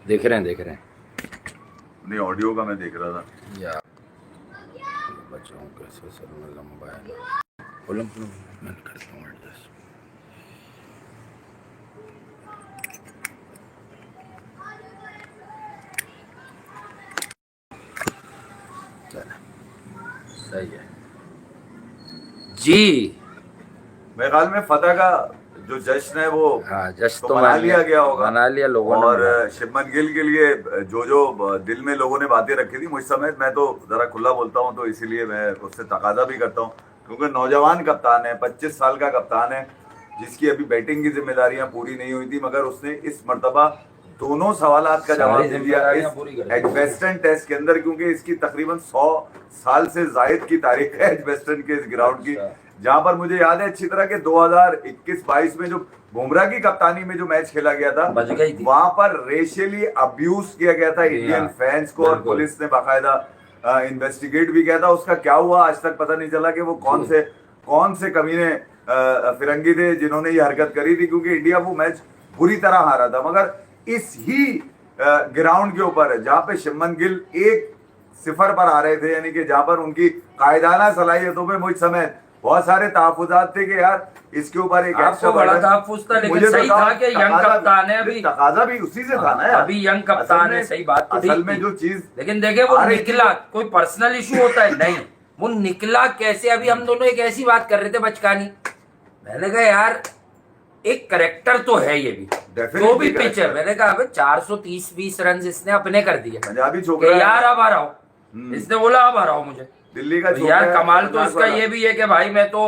देख रहे हैं, देख रहे हैं। नहीं, ऑडियो का मैं देख रहा था। या बचाऊं कैसे, सर में लंबा है ना। बोलो मैं करता हूँ एडजस्ट। सही है जी। मेरे ख्याल में फतह का जो जश्न है वो हाँ, जश्न तो मना लिया गया होगा, मना लिया लोगों ने। और शुभमन गिल के लिए जो जो दिल में लोगों ने बातें रखी थी, मुझ समेत, मैं तो जरा खुला बोलता हूँ, तो इसीलिए मैं उससे तकाजा भी करता हूँ, क्योंकि नौजवान कप्तान है, 25 साल का कप्तान है, जिसकी अभी बैटिंग की जिम्मेदारियां पूरी नहीं हुई थी, मगर उसने इस मर्तबा दोनों सवालात का जवाब दे दिया इस एजबेस्टन टेस्ट के अंदर, क्योंकि इसकी तकरीबन 100 साल से जायद की तारीख है एजबेस्टन के इस ग्राउंड की, जहां पर मुझे याद है अच्छी तरह के 2021-22 में जो बुमराह की कप्तानी में जो मैच खेला गया था, वहां पर रेशियली अब्यूज किया गया था इंडियन फैंस को, और पुलिस ने बाकायदा इन्वेस्टिगेट भी किया था। उसका क्या हुआ आज तक पता नहीं चला कि वो कौन से कमीने फिरंगी थे जिन्होंने ये हरकत करी थी, क्योंकि इंडिया वो मैच बुरी तरह हारा था। मगर इस ही ग्राउंड के ऊपर जहां पे शुभमन गिल 1-0 पर आ रहे थे, यानी कि जहां पर उनकी कायदाना सलाहियतों पे मुझ समय बहुत सारे तहफुजात थे कि यार इसके ऊपर एक आपको बड़ा तहफुज था, लेकिन सही था कि यंग कप्तान है, अभी तकाजा भी उसी से था ना यार, अभी यंग कप्तान है, सही बात तो असल में जो चीज, लेकिन देखे वो निकला, कोई पर्सनल इशू होता है नहीं, वो निकला कैसे। अभी हम दोनों एक ऐसी बात कर रहे थे बचकानी, मैंने कहा यार एक करेक्टर तो है ये भी, जो भी पिच है, मैंने कहा अबे 430-20 रन इसने अपने कर दिए, पंजाबी छोकरा यार अब हराओ, इसने बोला अब हराओ मुझे, दिल्ली का तो यार कमाल तो इसका ये भी है कि भाई मैं तो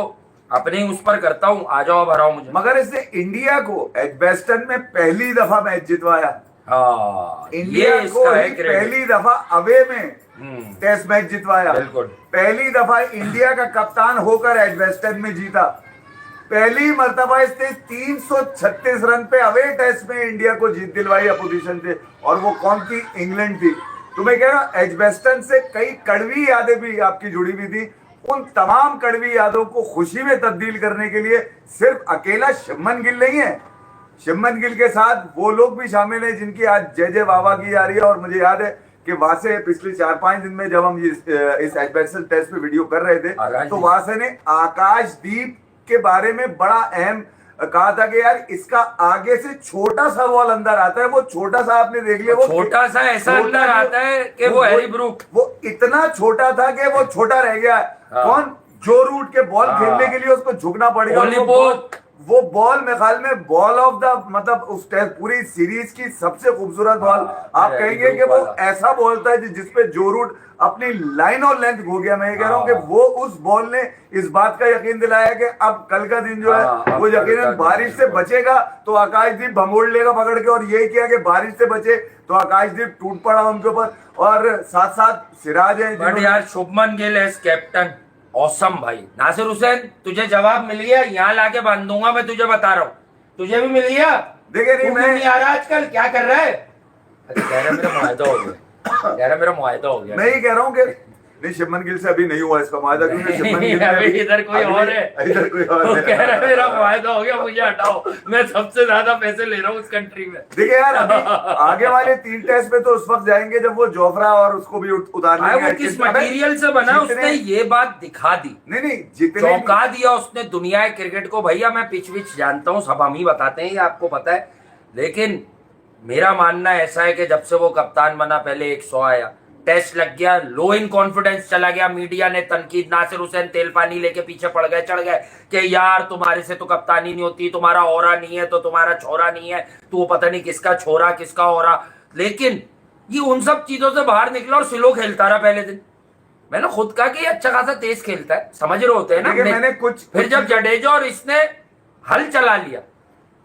अपने ही उस पर करता हूँ, आ जाओ अब हराओ मुझे। मगर इसने इंडिया को एजबेस्टन में पहली दफा मैच जितवाया। हाँ, इंडिया को पहली दफा अवे में टेस्ट मैच जितवाया, पहली दफा इंडिया का कप्तान होकर एजबेस्टन में जीता, पहली मर्तबा इसने 336 रन पे अवे टेस्ट में इंडिया को जीत दिलवाई अपोजिशन से, और वो कौन थी? इंग्लैंड थी। तो मैं कह रहा हूं एजबेस्टन से कई कड़वी यादें भी आपकी जुड़ी हुई थी, उन तमाम कड़वी यादों को खुशी में तब्दील करने के लिए सिर्फ अकेला शुभमन गिल नहीं है, शुभमन गिल के साथ वो लोग भी शामिल हैं जिनकी आज जय जय वाह वाह की जा रही है। और मुझे याद है कि वहां से पिछले 4-5 दिन में जब हम इस एजबेस्टन टेस्ट पे वीडियो कर रहे थे, तो वहां से ने आकाशदीप के बारे में बड़ा अहम कहा था कि यार इसका आगे से छोटा सा बॉल अंदर आता है, वो छोटा सा आपने देख लिया, वो छोटा सा ऐसा अंदर आता है कि वो हैरी ब्रूक, वो इतना छोटा था कि वो छोटा रह गया। कौन? जो रूट के बॉल खेलने के लिए उसको झुकना पड़ेगा। वो बॉल मेरे ख्याल में बॉल ऑफ द मतलब उस पूरी सीरीज की सबसे खूबसूरत बॉल आप कहेंगे कि वो ऐसा बॉल था जिसपे जो रूट अपनी लाइन और लेंथ खो गया। मैं ये कह रहा हूँ कि वो उस बॉल ने इस बात का यकीन दिलाया कि अब कल का दिन जो है वो यकीनन बारिश से बचेगा, तो आकाशदीप भमोड़ लेगा पकड़ के, और यही किया कि बारिश से बचे तो आकाशदीप टूट पड़ा उनके ऊपर, और साथ साथ सिराज है। बट यार Shubman Gill as captain awesome भाई। नासिर हुसैन तुझे जवाब मिल गया, यहाँ लाके बांध दूंगा, मैं तुझे बता रहा हूँ, तुझे भी मिल गया। देखे नहीं, मैं नहीं आ रहा आजकल, क्या कर रहा है? कह रहा मेरा मुआहदा हो गया, कह रहा मेरा मुआहदा हो गया। मैं ही कह रहा हूँ कि नहीं, शुभमन गिल से अभी नहीं हुआ इसका मुआहदा, क्योंकि शुभमन गिल अभी इधर कोई और है, इधर कोई और है, कह रहा है मेरा मुआहदा हो गया, मुझे हटाओ, मैं सबसे ज्यादा पैसे ले रहा हूँ उस कंट्री में। देखिए यार अभी आगे वाले 3 टेस्ट में तो उस वक्त जाएंगे जब वो जोफ्रा और उसको भी उतार लेंगे। वो किस मटेरियल से बना उसने ये बात दिखा दी, नहीं जितने चौंका दिया उसने दुनिया क्रिकेट को। भैया मैं पिच विच जानता हूँ, सब हम ही बताते हैं, ये आपको पता है, लेकिन मेरा मानना ऐसा है कि जब से वो कप्तान बना, पहले 100 आया, टेस्ट लग गया, लो इन कॉन्फिडेंस चला गया, मीडिया ने तनकीद, नासिर हुसैन तेल पानी लेके पीछे पड़ गए, चढ़ गए कि यार तुम्हारे से तो कप्तानी नहीं होती, तुम्हारा ओरा नहीं है तो तुम्हारा छोरा नहीं है, तो पता नहीं किसका छोरा किसका ओरा। लेकिन ये उन सब चीजों से बाहर निकला और स्लो खेलता रहा पहले दिन। मैंने खुद कहा कि अच्छा खासा तेज खेलता है, समझ रहे होते हैं ना। मैंने फिर जब जडेजा और इसने हल चला लिया,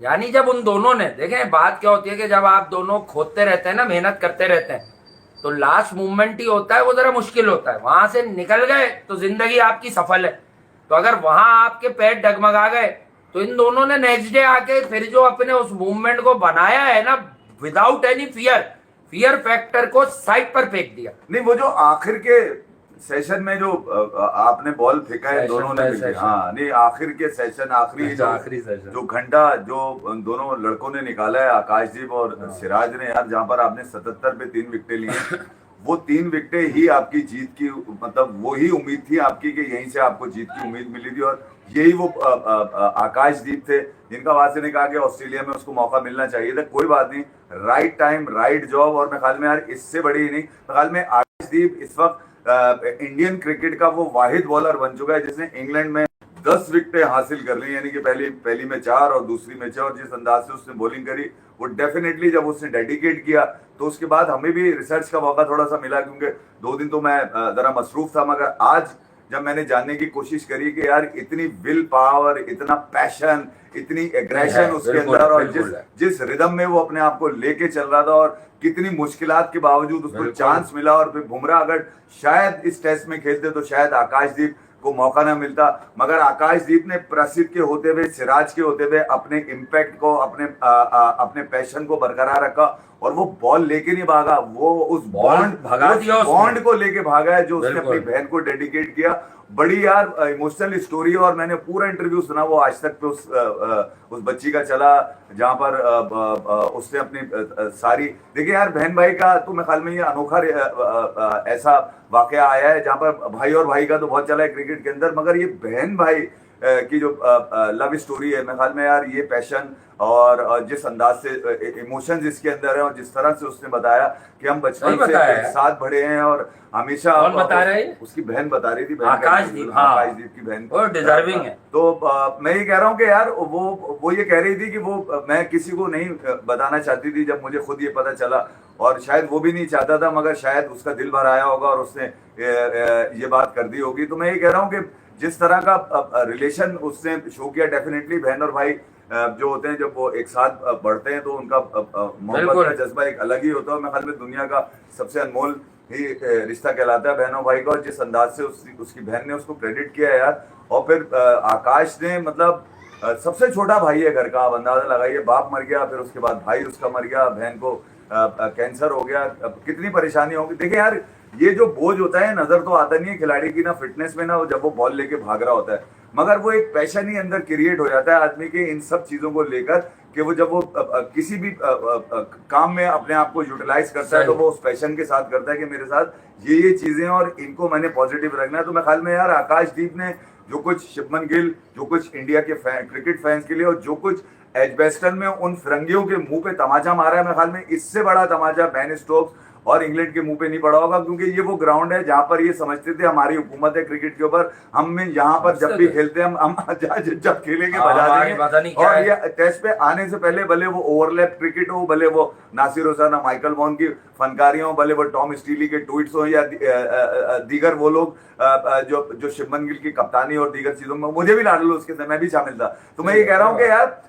यानी जब उन दोनों ने, देखें बात क्या होती है कि जब आप दोनों खोदते रहते हैं ना, मेहनत करते रहते हैं, तो लास्ट मूवमेंट ही होता है वो जरा मुश्किल होता है, वहां से निकल गए तो जिंदगी आपकी सफल है। तो अगर वहां आपके पैर डगमगा गए तो इन दोनों ने नेक्स्ट डे आके फिर जो अपने उस मूवमेंट को बनाया है ना, विदाउट एनी फियर फैक्टर को साइड पर फेंक दिया। नहीं, वो जो आखिर के सेशन में जो आपने बॉल फेंका है, सेशन दोनों में ने मिलकर, सेशन। हाँ नहीं आखिर के सेशन, आखिरी अच्छा, आखिरी सेशन। जो घंटा जो दोनों लड़कों ने निकाला है, आकाशदीप और हाँ। सिराज ने, यार जहां पर आपने 77 पे 3 विकेटें ली हैं, वो 3 विकेटें ही आपकी जीत की, मतलब वो ही उम्मीद थी आपकी कि यहीं से आपको जीत की उम्मीद मिली थी। और यही वो आकाशदीप थे जिनका वासी ने कहा कि ऑस्ट्रेलिया में उसको मौका मिलना चाहिए था। कोई बात नहीं, राइट टाइम राइट जॉब। और मैं ख्याल में यार इससे बड़ी नहीं, मैं ख्याल में आकाशदीप इस वक्त इंडियन क्रिकेट का वो वाहिद बॉलर बन चुका है जिसने इंग्लैंड में 10 विकेटें हासिल कर ली, यानी कि पहली में 4 और दूसरी में 6। और जिस अंदाज से उसने बॉलिंग करी, वो डेफिनेटली जब उसने डेडिकेट किया तो उसके बाद हमें भी रिसर्च का मौका थोड़ा सा मिला, क्योंकि 2 दिन तो मैं जरा मसरूफ था। मगर आज जब मैंने जानने की कोशिश करी कि यार इतनी विल पावर, इतना पैशन, इतनी एग्रेशन उसके बिल्कुल, अंदर, और बिल्कुल है। जिस रिदम में वो अपने आप को लेके चल रहा था, और कितनी मुश्किलात के बावजूद उसको बिल्कुल। चांस मिला। और फिर बुमराह अगर शायद इस टेस्ट में खेलते तो शायद आकाशदीप को मौका ना मिलता। मगर आकाशदीप ने प्रसिद्ध के होते हुए, सिराज के होते हुए अपने इम्पैक्ट को, अपने पैशन को बरकरार रखा। और वो बॉल लेके नहीं भागा, वो उस बॉन्ड को लेके भागा है जो उसने अपनी बहन को डेडिकेट किया। बड़ी यार इमोशनल स्टोरी है। और मैंने पूरा इंटरव्यू सुना, वो आज तक पे उस बच्ची का चला, जहां पर उसने अपनी सारी, देखिए यार बहन भाई का तो मैं ख्याल में ये अनोखा ऐसा वाकया आया है जहां पर भाई और भाई का तो बहुत चला है क्रिकेट के अंदर, मगर ये बहन भाई की जो लव स्टोरी है, मैं ख्याल में यार ये पैशन और जिस अंदाज से इमोशंस इसके अंदर है, और जिस तरह से उसने बताया कि हम बचपन से एक साथ बढ़े हैं और हमेशा। कौन बता रहे हैं? उसकी बहन बता रही थी, आकाशदीप। आकाशदीप की बहन, वो डिजर्विंग है। तो मैं ये कह रहा हूँ कि यार वो ये कह रही थी कि वो मैं किसी को नहीं बताना चाहती थी जब मुझे खुद ये पता चला, और शायद वो भी नहीं चाहता था, मगर शायद उसका दिल भर आया होगा और उसने ये बात कर दी होगी। तो मैं ये कह रहा हूँ कि जिस तरह का रिलेशन उसने शो किया, डेफिनेटली बहन और भाई जो होते हैं जब वो एक साथ बढ़ते हैं तो उनका मोहब्बत का जज्बा एक अलग ही होता है। मैं ख्याल में दुनिया का सबसे अनमोल ही रिश्ता कहलाता है बहनों भाई का। और जिस अंदाज से उसकी बहन ने उसको क्रेडिट किया यार, और फिर आकाश ने, मतलब सबसे छोटा भाई है घर का, आप अंदाजा लगाइए, बाप मर गया, फिर उसके बाद भाई उसका मर गया, बहन को कैंसर हो गया, कितनी परेशानी होगी। देखिए यार ये जो बोझ होता है, नजर तो आता नहीं है खिलाड़ी की, ना फिटनेस में, ना जब वो बॉल लेके भाग रहा होता है, मगर वो एक पैशन ही अंदर क्रिएट हो जाता है आदमी के इन सब चीजों को लेकर, कि वो जब वो किसी भी काम में अपने आप को यूटिलाइज करता है तो वो उस पैशन के साथ करता है कि मेरे साथ ये चीजें और इनको मैंने पॉजिटिव रखना है। तो मैं ख्याल में यार आकाशदीप ने जो कुछ शुभमन गिल, जो कुछ इंडिया के क्रिकेट फैंस के लिए, और जो कुछ एजबेस्टन में उन फिरंगियों के मुंह पे तमाचा मारा है, मैं ख्याल में इससे बड़ा तमाचा बेन स्टोक्स और इंग्लैंड के मुंह पे नहीं पड़ा होगा। क्योंकि ये वो ग्राउंड है जहां पर ये समझते थे हमारी हुकूमत है क्रिकेट के ऊपर, हम यहाँ पर जब भी खेलते हैं हम जब खेलेंगे बजा देंगे। और ये टेस्ट पे आने से पहले भले वो ओवरलैप क्रिकेट हो, भले वो नासिर हुसैन, माइकल वॉन की फनकारी हो, भले वो टॉम स्टीली के ट्वीट्स हो, या दीगर वो लोग जो शुभमन गिल की कप्तानी और दीगर चीजों में, मुझे भी लाडलो उसके अंदर, मैं भी शामिल था। तो मैं ये कह रहा हूँ कि यार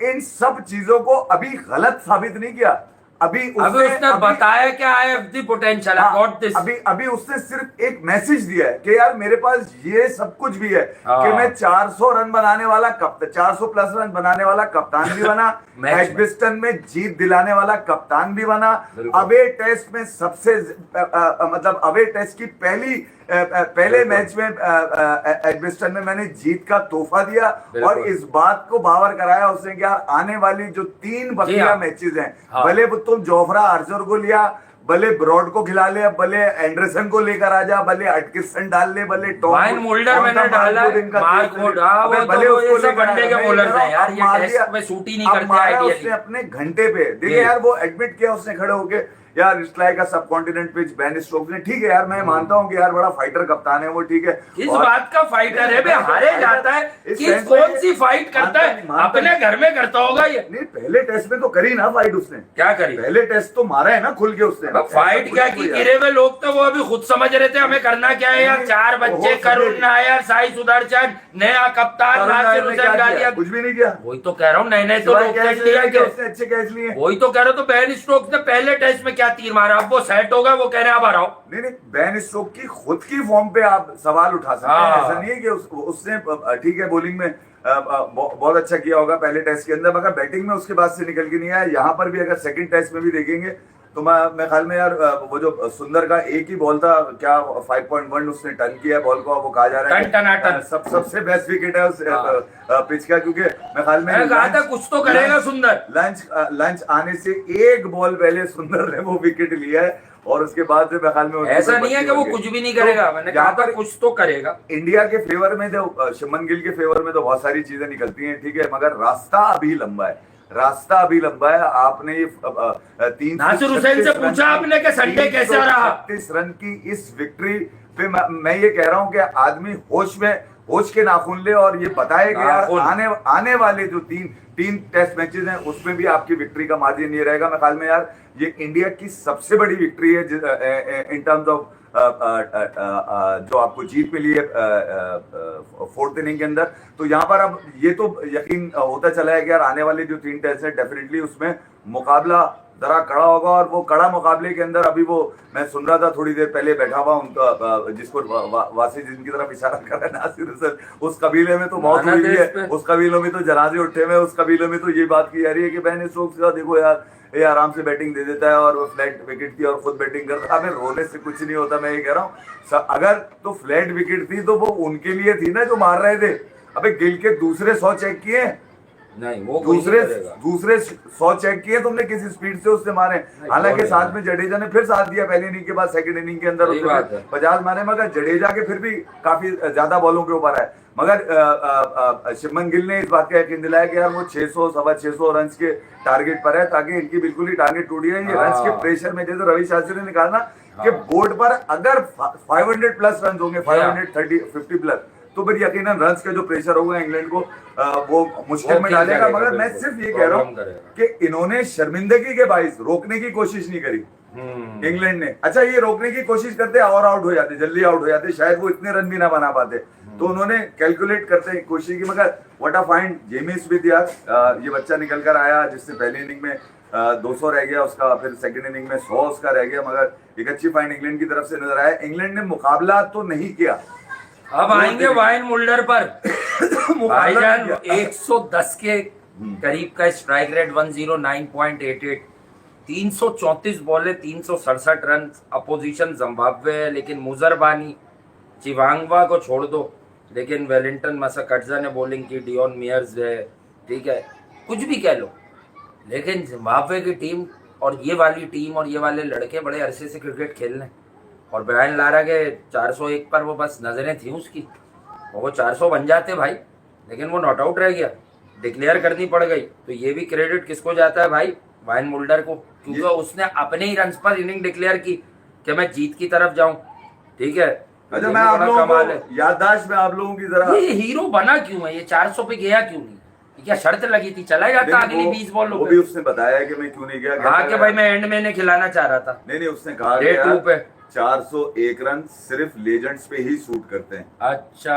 इन सब चीजों को अभी गलत साबित नहीं किया, अभी उसने बताया क्या है दी पोटेंशियल, अभी उसने सिर्फ एक मैसेज दिया है कि यार मेरे पास ये सब कुछ भी है कि मैं 400 रन बनाने वाला 400 प्लस रन बनाने वाला कप्तान भी बना, एजबेस्टन में जीत दिलाने वाला कप्तान भी बना, अवे टेस्ट में सबसे मतलब अवे टेस्ट की पहले मैच में एजबेस्टन में मैंने जीत का तोहफा दिया, और इस बात को बावर कराया उसने कि यार आने वाली जो 3 बकिया मैचेस हैं, भले वो तुम जोफ्रा आर्चर को लिया, भले ब्रॉड को खिला ले, भले एंडरसन को लेकर आ जा, भले अटकिंसन डाल ले, भले टॉम मोल्डर मैंने डाला, मार्क मोल्डर, भले उसको लेकर वनडे के बॉलर्स हैं यार, ये टेस्ट में शूट ही नहीं करते आइडियली। उसने अपने घंटे पे देखिए यार, वो एडमिट किया उसने खड़े होके, यार इट्स लाइक अ सब कॉन्टिनेंट पिच, बेन स्टोक्स ने, ठीक है यार मैं मानता हूं कि यार बड़ा फाइटर कप्तान है वो, ठीक है, इस बात का फाइटर है, हारे जाता है कि कौन सी फाइट करता है, अपने घर में करता होगा ये। नहीं पहले टेस्ट में तो करी ना फाइट उसने, क्या करी, पहले टेस्ट तो मारा है ना खुल के उसने, फाइट क्या की, गिरे हुए लोग तो वो अभी खुद समझ रहे थे हमें करना क्या है यार, 4 बच्चे, करुण नायर, साई सुदर्शन, नया कप्तान नासिर हुसैन गालिया, कुछ भी नहीं किया। वही तो कह रहा हूँ, नए तो लोग अच्छे कैच लिए, वही तो कह रहा हूँ। तो बेन स्टोक्स ने पहले टेस्ट में क्या तीर मारा, अब वो सेट होगा, वो कह रहे हैं अब आ रहा हूं। नहीं बेन स्टोक्स की खुद की फॉर्म पे आप सवाल उठा सकते हैं, ऐसा नहीं है कि उसने ठीक है बॉलिंग में बहुत अच्छा किया होगा पहले टेस्ट के अंदर, मगर बैटिंग में उसके बाद से निकल के नहीं आया। यहाँ पर भी अगर सेकंड टेस्ट में भी देखेंगे तो मैं ख्याल में यार वो जो सुंदर का एक ही बॉल था, क्या 5.1 उसने टर्न किया बॉल को, वो कहा जा रहा है टन टनाटन। सबसे बेस्ट विकेट है उस पिच का, क्योंकि मैं ख्याल में मैंने कहा था कुछ तो करेगा सुंदर। लंच आने से एक बॉल पहले सुंदर ने वो विकेट लिया है, और उसके बाद से मैं ख्याल में ऐसा नहीं है कि वो कुछ भी नहीं करेगा, मैंने कहा था कुछ तो करेगा। इंडिया के फेवर में तो शुभमन गिल के फेवर में तो बहुत सारी चीजें निकलती हैं, ठीक है, मगर रास्ता अभी लंबा है, रास्ता अभी लंबा है। आपने ये नासिर हुसैन से पूछा आपने कि संडे कैसा रहा? 36 रन की इस विक्ट्री पे मैं ये कह रहा हूं कि आदमी होश के नाखून ले और ये बताए कि यार आने वाले जो तीन टेस्ट मैचेस हैं उसमें भी आपकी विक्ट्री का मार्जिन ये रहेगा। मैं ख्याल में यार ये इंडिया की सबसे बड़ी विक्ट्री है इन टर्म्स ऑफ जो आपको जीत मिली है फोर्थ इनिंग के अंदर। तो यहाँ पर अब ये तो यकीन होता चला है कि यार आने वाले जो 3 टेस्ट है डेफिनेटली उसमें मुकाबला जरा कड़ा होगा, और वो कड़ा मुकाबले के अंदर अभी वो मैं सुन रहा था थोड़ी देर पहले बैठा हुआ उनका जिसको वासी जिनकी तरफ इशारा कर रहा है नासिर हुसैन, उस कबीले में तो मौत हुई है, उस कबीलों में तो जनाजे उठे हुए, उस कबीलों में तो ये बात की जा रही है कि बहन स्टोक्स का देखो यार ये आराम से बैटिंग दे देता है और वो फ्लैट विकेट थी और खुद बैटिंग करता है। अबे रोने से कुछ नहीं होता, मैं ये कह रहा हूँ अगर तो फ्लैट विकेट थी तो वो उनके लिए थी ना जो मार रहे थे। अबे गिल के दूसरे 100 चेक किए नहीं, वो दूसरे 100 चेक किए तुमने, किसी स्पीड से उससे मारे। हालांकि साथ में जडेजा ने फिर साथ दिया पहली इनिंग के बाद, सेकंड इनिंग के अंदर उसने 50 मारे, मगर जडेजा के फिर भी काफी ज्यादा बॉलों के ऊपर है। मगर शुभमन गिल ने इस बात का यकीन दिलाया कि यार वो 600 सवा 600 रन के टारगेट पर है, ताकि इनकी बिल्कुल ही टारगेट टूट गया। ये रन के प्रेशर में जैसे रवि शास्त्री ने कहा ना कि बोर्ड पर अगर 500 प्लस रन होंगे, 530 50 प्लस, तो फिर यकीनन रन्स का जो प्रेशर होगा इंग्लैंड को वो मुश्किल में डालेगा। मगर मैं सिर्फ ये कह रहा हूँ कि इन्होंने शर्मिंदगी के बाइस रोकने की कोशिश नहीं करी इंग्लैंड ने। अच्छा ये रोकने की कोशिश करते और आउट हो जाते, जल्दी आउट हो जाते, शायद वो इतने रन भी ना बना पाते, तो उन्होंने कैलकुलेट करते कोशिश की। मगर what a find Jamie Smith यार, ये बच्चा निकल कर आया जिससे पहली इनिंग में 200 रह गया उसका, फिर सेकंड इनिंग में 100 उसका रह गया, मगर एक अच्छी फाइंड इंग्लैंड की तरफ से नजर आया। इंग्लैंड ने मुकाबला तो नहीं किया। अब आएंगे वाइन मुल्डर पर। भाईजान 110 के करीब का स्ट्राइक रेट, 109.88, 334 बॉले, 367 रन। अपोजिशन जिम्बाब्वे है, लेकिन मुजरबानी चिवांगवा को छोड़ दो, लेकिन वेलिंगटन मसाकटजा ने बॉलिंग की, डियोन मियर्स है, ठीक है, कुछ भी कह लो, लेकिन जिम्बाब्वे की टीम और ये वाली टीम और ये वाले लड़के बड़े अरसे से क्रिकेट खेल रहे हैं। और ब्रायन लारा के 401 पर वो बस नजरें थी उसकी, और वो 400 बन जाते भाई, लेकिन वो नॉट आउट रह गया, डिक्लेयर करनी पड़ गई। तो ये भी क्रेडिट किसको जाता है भाई? वाइन मुल्डर को, क्योंकि उसने अपने ही रन पर इनिंग डिक्लेयर की कि मैं जीत की तरफ जाऊं, ठीक है। अच्छा मैं आप लोगों को याददाश्त में आप लोगों की जरा, ये हीरो बना क्यों है? ये 400 पे गया क्यों नहीं? क्या शर्त लगी थी चला जाता अगली 20 बॉलों पे? वो भी उसने बताया कि मैं क्यों नहीं गया, कहा कि भाई मैं एंड में इन्हें खिलाना चाह रहा था। नहीं उसने कहा डे 2 पे 401 रन सिर्फ लेजेंड्स पे ही शूट करते हैं। अच्छा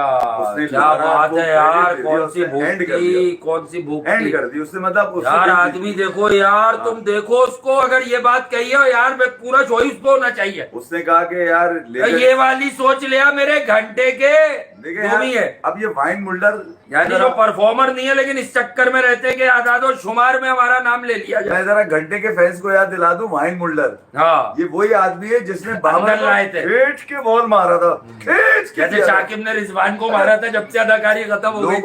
क्या बात है यार, कौन सी भूख थी, कौन सी भूख एंड कर दी उसने, मतलब यार आदमी देखो यार, तुम देखो उसको, अगर ये बात कही है यार पूरा चॉइस तो होना चाहिए। उसने कहा कि यार ये वाली सोच लिया मेरे घंटे के जो भी है। अब ये वाइन मुल्डर यानी जो परफॉर्मर नहीं है, लेकिन इस चक्कर में रहते कि आजादो शुमार में हमारा नाम ले लिया जाए। मैं जरा घंटे के फैंस को याद दिला दूं, वाइन मुल्डर, हाँ ये वही आदमी है जिसने लाए थे, खींच के बॉल मारा था, खींच के, जैसे शाकिब ने रिजवान को मारा था जब से अदाकारी खत्म हो गई।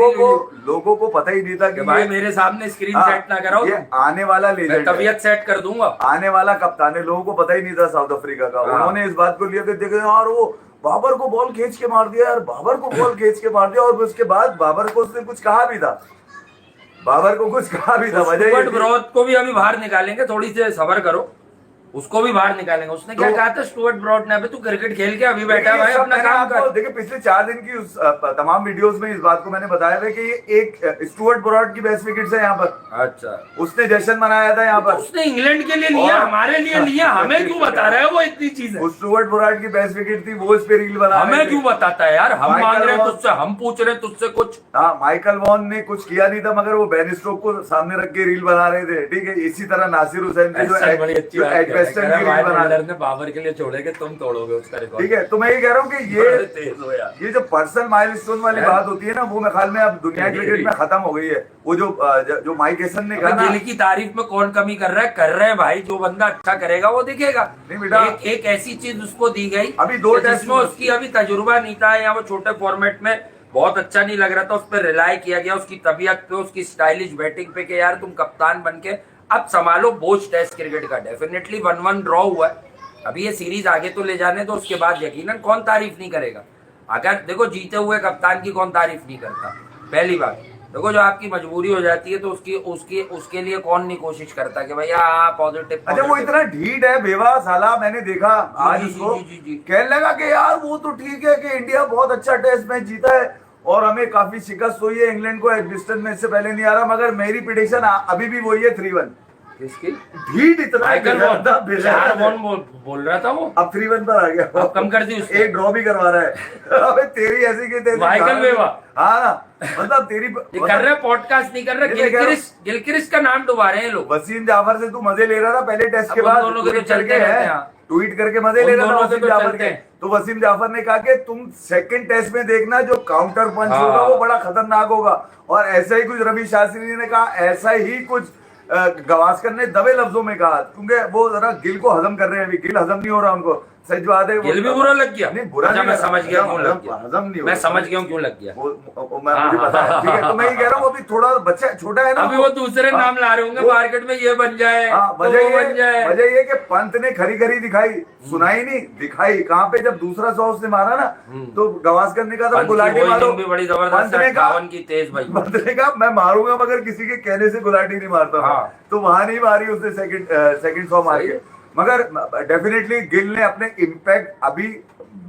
लोगों को पता ही नहीं था कि भाई मेरे सामने स्क्रीन सेट ना कराओ, ये आने वाला लेजेंड, तबीयत सेट कर दूंगा, आने वाला कप्तान है। लोगों को पता ही नहीं था साउथ अफ्रीका का, उन्होंने इस बात को लिया कि देखो यार वो बाबर को बॉल खींच के मार दिया यार, बाबर को बॉल खींच के मार दिया, और उसके बाद बाबर को उसने कुछ कहा भी था, बाबर को कुछ कहा भी था। वजह ब्रॉड को भी अभी बाहर निकालेंगे, थोड़ी सी सब्र करो, उसको भी बाहर निकालेंगे। उसने क्या कहा था स्टुअर्ट ब्रॉड ने, अभी तू क्रिकेट खेल के अभी बैठा है, अपना काम कर। देखिए पिछले 4 दिन की उस तमाम वीडियोस में इस बात को मैंने बताया था कि ये एक स्टुअर्ट ब्रॉड की बेस्ट विकेट्स है यहाँ पर। अच्छा उसने जश्न मनाया था यहाँ पर, उसने इंग्लैंड के लिए लिया, हमारे लिए लिया, हमें क्यों बता रहा है वो इतनी चीजें? स्टुअर्ट ब्रॉड की बेस्ट विकेट थी, वो इस पे रील बना, हमें क्यों बताता है यार? हम मांग रहे हैं तुझसे, हम पूछ रहे हैं तुझसे कुछ। हाँ माइकल वॉन ने कुछ किया नहीं था, मगर वो बेन स्टोक को सामने रख के रील बना रहे थे, ठीक है। इसी तरह नासिर हुसैन की जो वेस्टर्न की रील बना रहे। ने बाबर के लिए छोड़े कि तुम तोड़ोगे उसका रिकॉर्ड। ठीक है, तो मैं ये कह रहा हूँ कि बड़े तेज हो यार। ये जो पर्सनल माइलस्टोन वाली हैं? बात होती है ना, वो मेरे ख्याल में अब दुनिया क्रिकेट में खत्म हो गई है। वो जो माइक एसन ने कहा अबे ना, गिल की तारीफ में कौन कमी कर रहा है? कर रहे हैं भाई, जो बंदा अच्छा करेगा वो दिखेगा। नहीं बेटा। एक ऐसी चीज उसको दी गई अभी 2 कि टेस्ट जिसमें उसकी अभी तजुर्बा नहीं था, या वो छोटे फॉर्मेट में बहुत अच्छा नहीं लग रहा था, उस पर रिलाई किया गया, उसकी तबीयत पे, उसकी स्टाइलिश बैटिंग पे कि यार तुम कप्तान बन के अब संभालो बोझ टेस्ट क्रिकेट का। डेफिनेटली 1-1 ड्रॉ हुआ है, अभी ये सीरीज आगे तो ले जाने, तो उसके बाद यकीनन कौन तारीफ नहीं करेगा। अगर देखो जीते हुए कप्तान की कौन तारीफ नहीं करता, पहली बात। देखो जो आपकी मजबूरी हो जाती है तो उसके लिए कौन नहीं कोशिश करता कि भैया पॉजिटिव। अच्छा वो इतना ढीठ है बेवा साला, मैंने देखा आज जी, उसको जी, जी, जी। कहने लगा कि यार वो तो ठीक है कि इंडिया बहुत अच्छा टेस्ट मैच जीता है और हमें काफी शिकस्त हुई है इंग्लैंड को, एडजस्टन में इससे पहले नहीं आ रहा, मगर मेरी प्रिडिक्शन अभी भी वही है 3-1। किसकी? ढीठ इतना माइकल वॉन बोल रहा था वो, अब 3-1 पर आ गया, अब कम कर दी उसने। एक ड्रॉ भी करवा रहा है। अबे तेरी ऐसी की तेरी माइकल वेवा। हाँ ना, मतलब तेरी ये कर रहे पॉडकास्ट नहीं कर रहे, गिलक्रिस्ट का नाम डुबा रहे हैं लोग। वसीम जाफर से तू मजे ले रहा था पहले टेस्ट के अब उन बाद, दोनों के तो ट्वीट चलते करके रहते है, हैं। ट्वीट करके मजे उन ले रहा था दोनों के वसीम तो जाफर चलते के। हैं। तो वसीम जाफर ने कहा कि तुम सेकंड टेस्ट में देखना जो काउंटर पंच हाँ। होगा वो बड़ा खतरनाक होगा, और ऐसा ही कुछ रवि शास्त्री ने कहा, ऐसा ही कुछ गवास्कर ने दबे लफ्जों में कहा, क्योंकि वो जरा गिल को हजम कर रहे हैं, अभी गिल हजम नहीं हो रहा उनको, सच बात है। गिल भी बुरा लग गया? नहीं बुरा अच्छा, नहीं मैं लगा, समझ गया क्यों लग गया, हजम नहीं हो मैं रहा। समझ गया क्यों लग गया। मुझे पता है, ठीक है, तो मैं ये कह रहा हूँ अभी थोड़ा बच्चा छोटा है ना, अभी वो दूसरे नाम ला रहे होंगे मार्केट में, ये बन जाए तो वो बन जाए। वजह ये कि पंत ने खरी खरी दिखाई, सुनाई नहीं दिखाई, कहाँ पे जब दूसरा 100 उसने मारा ना, तो गवास्कर ने कहा था गुलाटी मारो, भी बड़ी जबरदस्त 58 की तेज भाई। पंत ने कहा मैं मारूंगा मगर किसी के कहने से गुलाटी नहीं मारता। हाँ। तो वहां नहीं मारी उसने सेकंड 100 मार के, मगर डेफिनेटली गिल ने अपने इम्पैक्ट अभी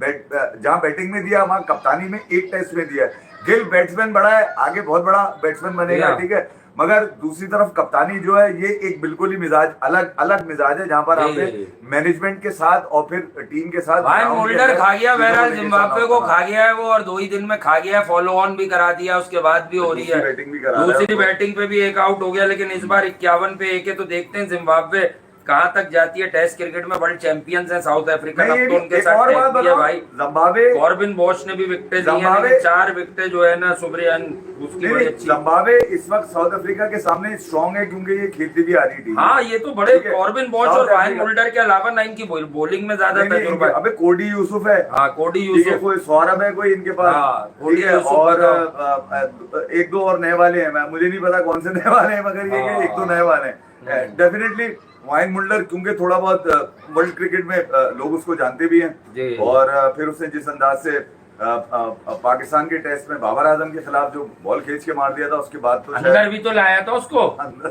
जहां बैटिंग में दिया, वहां कप्तानी में एक टेस्ट में दिया। गिल बैट्समैन बड़ा है, आगे बहुत बड़ा बैट्समैन बनेगा, ठीक है, मगर दूसरी तरफ कप्तानी जो है ये एक बिल्कुल ही मिजाज अलग मिजाज है, जहां पर आपने मैनेजमेंट के साथ और फिर टीम के साथ। भाई मोल्डर खा गया, बहरहाल जिम्बाब्वे को खा गया है वो, और 2 ही दिन में खा गया है, फॉलो ऑन भी करा दिया, उसके बाद भी हो रही है दूसरी बैटिंग पे भी एक आउट हो गया, लेकिन इस बार 51 पे 1 है। तो देखते हैं जिम्बाब्वे कहां तक जाती है टेस्ट क्रिकेट में। वर्ल्ड चैंपियंस है साउथ अफ्रीका, अब तो उनके साथ टैग भी है भाई। जिम्बाब्वे कॉर्बिन बॉश ने भी विकेटें दी हैं, लेकिन 4 विकेटें जो है ना सुब्रियन उसकी बड़ी अच्छी। जिम्बाब्वे इस वक्त साउथ अफ्रीका के सामने स्ट्रॉन्ग है क्योंकि ये खेलती भी आ रही टीम। हाँ ये तो बड़े, कॉर्बिन बॉश और वाइन मुल्डर के अलावा ना इनकी बॉलिंग में ज्यादा तजुर्बा है। अबे कोडी यूसुफ है, हाँ कोडी यूसुफ, कोई सौरभ है कोई इनके पास, कोडी यूसुफ, और 1-2 और नए वाले हैं, मुझे नहीं पता कौन से नए वाले हैं, मगर ये 1-2 नए वाले हैं डेफिनेटली। वाइन मुल्डर क्योंकि थोड़ा बहुत वर्ल्ड क्रिकेट में लोग उसको जानते भी हैं, और फिर उसने जिस अंदाज से पाकिस्तान के टेस्ट में बाबर आजम के खिलाफ जो बॉल खींच के मार दिया था, उसके बाद तो अंदर भी तो लाया था उसको,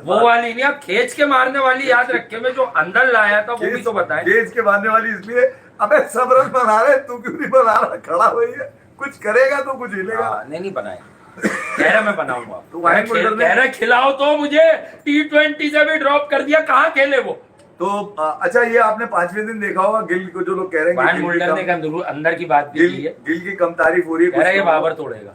वो वाली नहीं, आप खींच के मारने वाली याद रखे, मैं जो अंदर लाया था वो भी तो बताएं। खींच के मारने वाली इसलिए, अबे सब रन बना रहे, तू क्यों नहीं बना रहा, खड़ा हुई है, कुछ करेगा तो कुछ हिलेगा। नहीं बनाए, कह रहा मैं बनाऊंगा, तो कह रहा खिलाओ तो मुझे, T20 से भी ड्रॉप कर दिया, कहाँ खेले वो। तो अच्छा ये आपने 5वें दिन देखा होगा गिल को, जो लोग कह रहे हैं वाइन मुल्डर ने अंदर की बात भी की है, गिल की कम तारीफ हो रही है, कह रहा है बाबर तोड़ेगा।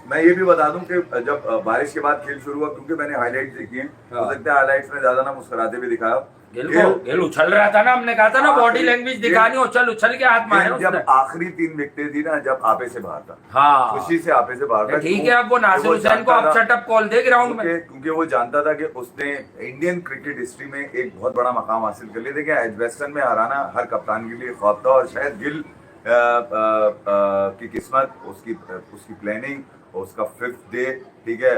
मैं ये भी बता दूं कि जब बारिश के बाद खेल शुरू हुआ, क्योंकि मैंने हाइलाइट्स देखी हैं, हो सकता है हाइलाइट्स में ज्यादा ना मुस्कुराते भी दिखाया, गिल उछल रहा था ना, हमने कहा था ना बॉडी लैंग्वेज दिखानी, उछल के हाथ मारे जब आखिरी 3 विकेटें थी ना, जब आपे से बाहर था, हाँ खुशी से आपे से बाहर था, ठीक है, अब वो नासिर हुसैन को अब सेटअप कॉल दे ग्राउंड में, क्योंकि वो जानता था कि उसने इंडियन क्रिकेट हिस्ट्री में एक बहुत बड़ा मकाम हासिल कर लिया। देखिए एजबेस्टन में हराना हर कप्तान के लिए ख्वाब था, और शायद गिल की किस्मत, उसकी प्लानिंग, उसका 5th डे, ठीक है,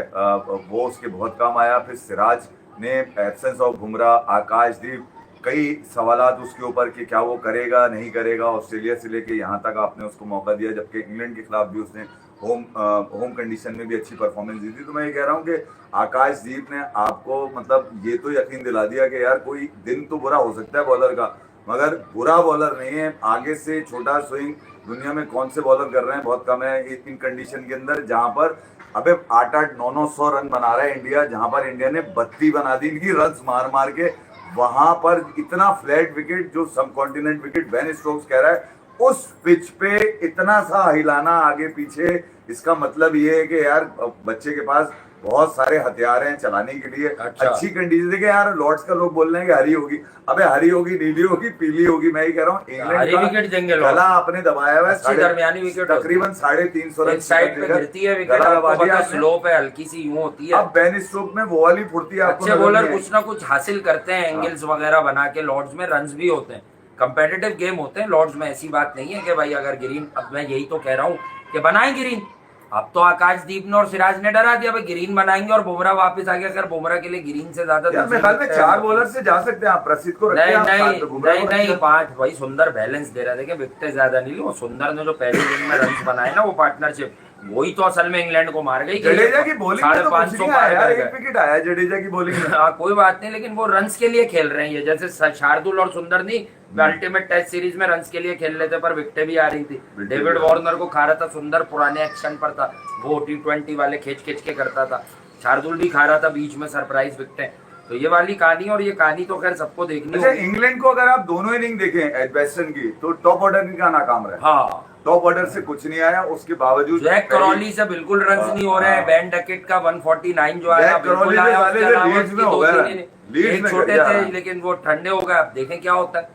वो उसके बहुत काम आया। फिर सिराज ने एब्सेंस ऑफ बुमराह, आकाशदीप, कई सवालात उसके ऊपर कि क्या वो करेगा नहीं करेगा, ऑस्ट्रेलिया से लेके यहाँ तक आपने उसको मौका दिया, जबकि इंग्लैंड के खिलाफ भी उसने होम कंडीशन में भी अच्छी परफॉर्मेंस दी थी। तो मैं ये कह रहा हूँ कि आकाशदीप ने आपको मतलब ये तो यकीन दिला दिया कि यार कोई दिन तो बुरा हो सकता है बॉलर का, मगर बुरा बॉलर नहीं है। आगे से छोटा स्विंग दुनिया में कौन से बॉलर कर रहे हैं, बहुत कम है इन कंडीशन के अंदर, जहां पर अबे 8-8, 900 रन बना रहा है इंडिया, जहां पर इंडिया ने 32 बना दी इनकी रन मार के। वहां पर इतना फ्लैट विकेट, जो सब कॉन्टिनेंट विकेट बेन स्टोक्स कह रहा है, उस पिच पे इतना सा हिलाना आगे पीछे, इसका मतलब ये है कि यार बच्चे के पास बहुत सारे हथियार हैं चलाने के लिए। अच्छा। अच्छी कंडीशन देखिए यार, लॉर्ड्स का लोग बोल रहे हैं कि हरी होगी, अबे हरी होगी, नीली होगी, पीली होगी। मैं ही कह रहा हूँ इंग्लैंड हरी विकेट देंगे लॉर्ड्स। गला आपने दबाया हुआ है, अच्छी दरमियानी विकेट होती तकरीबन 350 रन एक साइड पे गिरती है विकेट, गला आपको दबा दिया पता आपने। स्लोप है, हल्की सी यूं होती है। अब बेन स्टोक में वो वाली फुर्ती आपको अच्छे नजर बॉलर नहीं कुछ ना कुछ हासिल करते हैं, एंगल्स वगैरह बना के। लॉर्ड्स में रन्स भी होते हैं, कंपेटिटिव गेम होते हैं लॉर्ड्स में। ऐसी बात नहीं है कि भाई अगर ग्रीन, अब मैं यही तो कह रहा हूँ कि बनाए ग्रीन। अब तो आकाशदीप ने और सिराज ने डरा दिया, भाई ग्रीन बनाएंगे और बुमराह वापस आ गया। अगर बुमराह के लिए ग्रीन से ज्यादा यार मेरे ख्याल में 4 बॉलर से जा सकते हैं आप, प्रसिद्ध को रखिए नहीं आप, नहीं साथ में बुमराह को नहीं रखिए। 5 भाई सुंदर बैलेंस दे रहा है। देखिए विकेट ज्यादा नहीं ली, वो सुंदर ने जो पहले दिन में रन बनाए ना, वो पार्टनरशिप वही तो असल में इंग्लैंड को मार गई। जडेजा की बॉलिंग में तो कुछ 550 नहीं आया यार, 1 विकेट आया जडेजा की बॉलिंग में। हाँ कोई बात नहीं, लेकिन वो रन्स के लिए खेल रहे हैं ये। जैसे शार्दुल और सुंदर नहीं अल्टीमेट टेस्ट सीरीज में रन्स के लिए खेल रहे थे, पर विकेटें भी आ रही थी। डेविड वार्नर को खा रहा था, सुंदर पुराने एक्शन पर था, वो T20 वाले खींच खींच के करता था। शार्दुल भी खा रहा था बीच में सरप्राइज विकेटें। तो ये वाली कहानी, और ये कहानी तो खैर सबको देखनी अच्छा, होगी। इंग्लैंड को अगर आप दोनों इनिंग देखें एडवेस्टन की, तो टॉप ऑर्डर का नाकाम रहा। हाँ टॉप ऑर्डर से कुछ नहीं आया, उसके बावजूद जैक करॉली से बिल्कुल रन्स नहीं हो रहे हैं। बेन डकेट का 149 जो आया जैक करॉली बिल्कुल से आया, वाले उसके से अलावा लीड्स में उसकी हो 2-3 गया, इनिंग लीड्स एक में छोटे गया। थे, लेकिन वो ठंडे हो गए। अब देखें क्या होता है,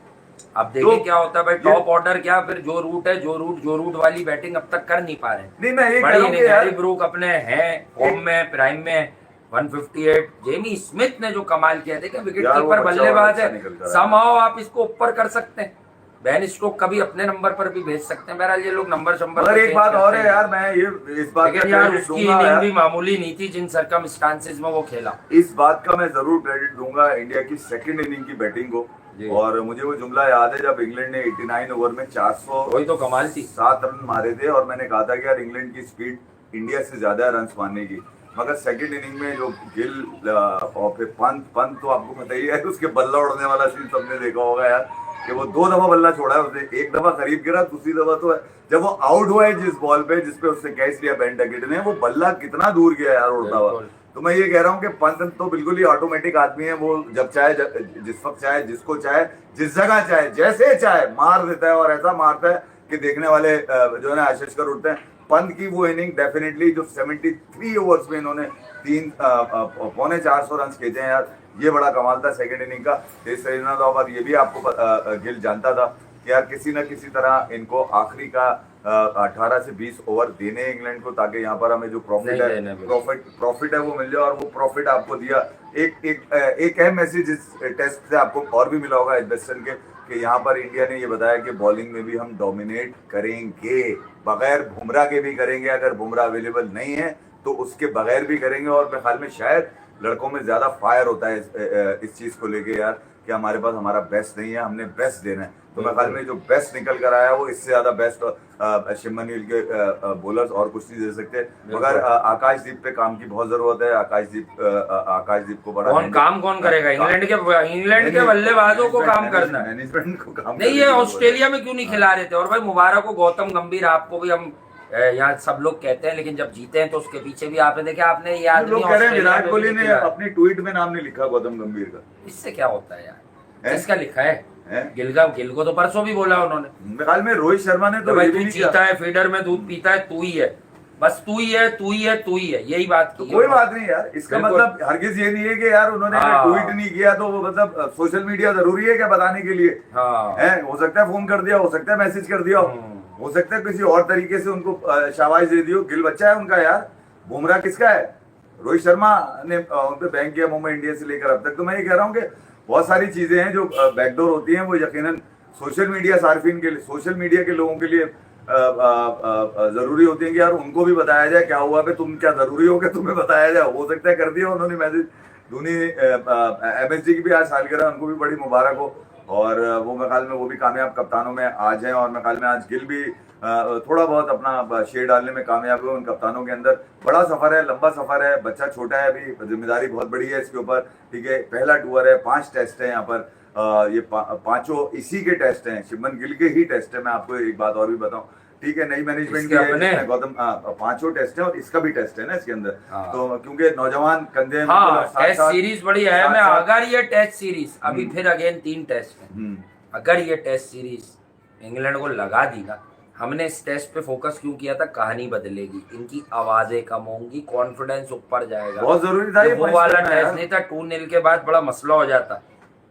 अब देखें क्या होता है भाई। टॉप ऑर्डर क्या, फिर जो रूट है, जो रूट वाली बैटिंग अब तक कर नहीं पा रहे। नहीं मैं ये कह बड़ी रहा हूं कि इनिंग, यार हैरी ब्रूक अपने हैं फॉर्म में, प्राइम में 158। जेमी स्मिथ ने जो कमाल किया, देखिए विकेट यार वो कीपर बच्चा बल्लेबाज अच्छा है, निकल कर आया। समहाउ आप इसको ऊपर कर सकते हैं। बेन स्टोक कभी अपने नंबर पर भी भेज सकते हैं। बहरहाल ये लोग नंबर मगर एक बात और है यार, मैं ये इस बात का लेकिन यार क्रेडिट उसकी दूंगा इनिंग यार, भी मामूली नहीं थी जिन सर्कमस्टांसेस में वो खेला। इस बात का मैं जरूर क्रेडिट दूंगा इंडिया की सेकंड इनिंग की बैटिंग को। जी। और मुझे वो जुमला याद है जब इंग्लैंड ने 89 ओवर में 407 वही तो कमाल थी। रन मारे थे, और मैंने कहा था कि यार इंग्लैंड की स्पीड इंडिया से ज्यादा है रन मारने की। मगर सेकंड इनिंग में जो गिल और फिर पंत तो आपको पता ही है, उसके बल्ला उड़ने वाला सीन सबने देखा होगा यार, कि वो 2 दफा बल्ला छोड़ा है उसने। एक दफा करीब गिरा, दूसरी दफा तो जब वो आउट हुआ है जिस बॉल पे जिसपे उससे कैच लिया बेन डकेट ने, वो बल्ला कितना दूर गया यार उड़ता हुआ। तो मैं ये कह रहा हूँ कि पंत तो बिल्कुल ही ऑटोमेटिक आदमी है, वो जब चाहे जिस वक्त चाहे, जिसको चाहे, जिस जगह चाहे, जैसे चाहे मार देता है, और ऐसा मारता है कि देखने वाले जो है ना आशीष कर उठते हैं। पंत की वो इनिंग डेफिनेटली जो 73 ओवर्स में इन्होंने 3.25 रन खींचे हैं यार, ये बड़ा कमाल था सेकंड इनिंग का। इस और ये भी आपको गिल जानता था कि यार किसी न किसी तरह इनको आखिरी का 18 से 20 ओवर देने इंग्लैंड को, ताकि यहाँ पर हमें जो प्रॉफिट है वो मिल जाए, और वो प्रॉफिट आपको दिया। एक अहम मैसेज इस टेस्ट से आपको और भी मिला होगा एडवेस्टन के, कि यहाँ पर इंडिया ने ये बताया कि बॉलिंग में भी हम डोमिनेट करेंगे, बगैर बुमराह के भी करेंगे। अगर बुमराह अवेलेबल नहीं है तो उसके बगैर भी करेंगे। और मेरे ख्याल में शायद लड़कों में ज्यादा फायर होता है इस चीज को लेके यार, कि हमारे पास हमारा बेस्ट नहीं है, हमने बेस्ट देना है। तो मेरे ख्याल में जो बेस्ट निकल कर आया वो इससे ज्यादा बेस्ट शुभमन गिल के बॉलर्स और कुछ नहीं दे सकते। मगर आकाशदीप पे काम की बहुत जरूरत है। आकाशदीप को बड़ा कौन करेगा? इंग्लैंड के बल्लेबाजों को काम करना है, मैनेजमेंट को काम नहीं। ये ऑस्ट्रेलिया में क्यों नहीं खिला रहे थे? और भाई मुबारक को, गौतम गंभीर, आपको भी हम यहाँ सब लोग कहते हैं, लेकिन जब जीते हैं तो उसके पीछे भी आपने देखा, आपने ये आदमी लोग कह रहे हैं विराट कोहली ने अपनी ट्वीट में नाम नहीं लिखा गौतम गंभीर का। इससे क्या होता है यार? इसका लिखा है गिल को तो परसों भी बोला उन्होंने। मेरे ख्याल में रोहित शर्मा ने तो भाई तू जीता है, फीडर में दूध पीता है, तू ही है, बस तू ही है, यही बात की। कोई बात नहीं यार, इसका मतलब हरगिज ये नहीं है कि यार उन्होंने ट्वीट नहीं किया तो वो मतलब सोशल मीडिया जरूरी है क्या बताने के लिए? हो सकता है फोन कर दिया, हो सकता है मैसेज कर दिया, हो सकता है किसी और तरीके से उनको शाबाश दे दियो। गिल बच्चा है उनका यार, बुमराह किसका है? रोहित शर्मा ने उन पे बैंक किया मुंबई इंडियंस से लेकर अब तक। तो मैं ये कह रहा हूँ कि बहुत सारी चीजें हैं जो बैकडोर होती हैं, वो यकीनन सोशल मीडिया सार्फिन के लिए, सोशल मीडिया के लोगों के लिए जरूरी होती है कि यार उनको भी बताया जाए क्या हुआ पे, तुम क्या जरूरी हो कि तुम्हें बताया जाए। हो सकता है कर दिया उन्होंने मैसेज। धोनी MSG की भी आज सालगिरह, उनको भी बड़ी मुबारक हो। और वो मेरे ख्याल में वो भी कामयाब कप्तानों में आज हैं। और मेरे ख्याल में आज गिल भी थोड़ा बहुत अपना शेयर डालने में कामयाब हुए उन कप्तानों के अंदर। बड़ा सफर है, लंबा सफर है, बच्चा छोटा है, अभी जिम्मेदारी बहुत बड़ी है इसके ऊपर। ठीक है, पहला टूर है, 5 टेस्ट है यहाँ पर। ये पांचों इसी के टेस्ट हैं, शुभमन गिल के ही टेस्ट है। मैं आपको एक बात और भी बताऊं, ठीक है, नई मैनेजमेंट की है गौतम, 5 टेस्ट है और इसका भी टेस्ट है ना इसके अंदर। तो क्योंकि नौजवान कंधे टेस्ट सीरीज बड़ी अहम है। अगर ये टेस्ट सीरीज अभी फिर अगेन 3 टेस्ट है, अगर ये टेस्ट सीरीज इंग्लैंड को लगा दी ना, हमने इस टेस्ट पे फोकस क्यों किया था, कहानी बदलेगी, इनकी आवाजें कम होंगी, कॉन्फिडेंस ऊपर जाएगा। बहुत जरूरी था ये वो मैच वाला करना टेस्ट यार। नहीं था, 2-0 के बाद बड़ा मसला हो जाता,